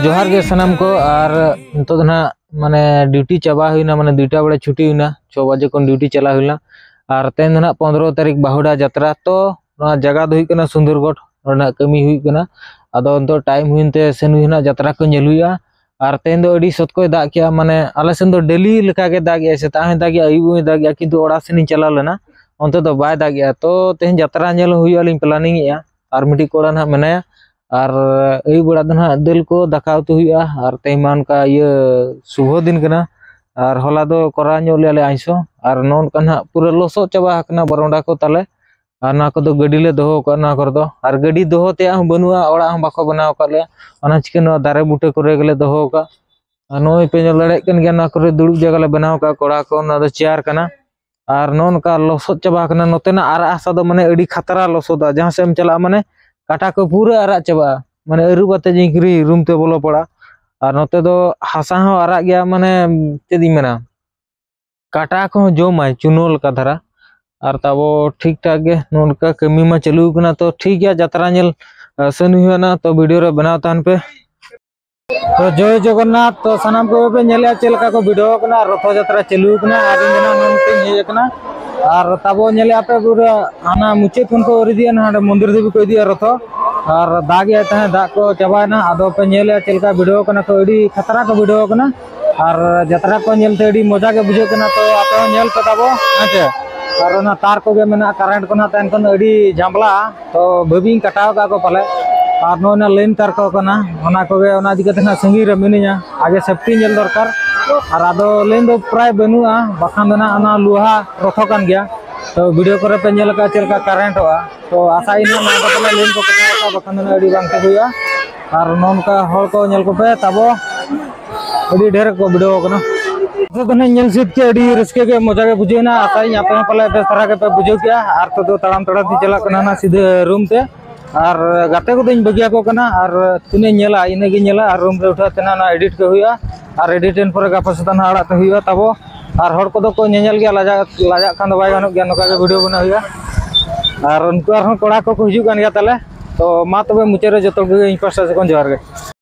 जोहार गे सनाम को और नितो ना माने ड्यूटी चाबा हुईना माने 2टा बड़े छुट्टी हुईना 6 बजे को ड्यूटी चला हुईना और तेन ना 15 तारीख बाहुड़ा यात्रा तो जगह दो हुई सुंदरगढ़ ना कमी हुई कना अदो तो टाइम हुईनते सेन हुईना यात्रा को नेल हुईआ और तेन दो अडी सतको दाग किया माने आले सेन दो डेली लेका के दाग या सेता हे दाग या अयुब दाग या किंतु ओड़ा सेन चला लेना onte do bay dag ya to tehen jatra nyel huyu aling planning ya ar midi koda na menaya ar ei bura dana del ko dakau tu huyu ar teman ka ye suho din kana ar hola do kora nyol le aiso ar non kana pura loso chaba hakna baronda ko tale ar na ko do gadi le doho ko na kor do ar gadi doho te banua ora bako banaw ka le ona chiken dare bute kore gele doho ka noi pe nyol lede kan gya na kore duduk jaga le banaw ka kora ko na do chair kana और known का लसद चाबा नोतेना आरा आसा दो माने अड़ी खतरा लसदा जहां से हम चला माने काटा को पूरा आरा चाबा माने अरु बाते जिंकरी रूम ते बोलो पड़ा और नोते दो हासा हो आरा गया माने चेदी मेना काटा को जोमाय चुनोल का धरा और तबो ठीक ठाक गे नोन का कमी मा चलू कना तो ठीक गया यात्रा नेल सन हुना तो वीडियो रे बनाव तान पे तो जय जगन्नाथ तो सनाम को पे नेले चलका को वीडियो कना रथ यात्रा चलू कना और इना ननते हे कना और तबो नेले आपे पूरा आना मुचे थन को ओरिदिया ना मंदिर देवी को दिया रथ और दाग या ता दाग को चबाना आदो पे नेले चलका वीडियो कना तो अडी खतरा को वीडियो कना और यात्रा को नेलते अडी मजा के बुझे कना तो आपे नेल पे तबो आचे और ना तार को गे मेना करंट को ना तन को अडी जामला तो भबिंग कटाव का को पले और नोना लेन तार को कना ओना को गे ओना दिके तना संगी रे मिनिया आगे सेफ्टी नेल दरकार और आदो लेन दो प्राय बनुआ बखान ना ओना लोहा रथो कान गया तो वीडियो करे पे नेल का चलका करंट होआ तो आशा इना ना को लेन को कटा बखान ना अडी बांग के हुआ और नोन का हol को नेल को पे तबो अडी ढेर को वीडियो कना तो कने नेल सिट के अडी रस्के के मजा के बुझेना आशा इन आपे पले बेस तरह के पे बुझो किया और तो दो तड़ाम तड़ा ती चला कना ना सीधे रूम ते और गाते को दिन बगिया को कना और तने नेला इने गे नेला और रूम रे उठा तना ना एडिट के हुआ और एडिट इन पर गापा सता ना आड़ा ते हुआ तबो और हर को दो को नेल गया लाजा खान दो बाय गनो गया नका के वीडियो बना हुआ और उनको और कोड़ा को हिजु कान गया तले तो मा तबे मुचे रे जतो गे इन पासा से कोन जोहार गे।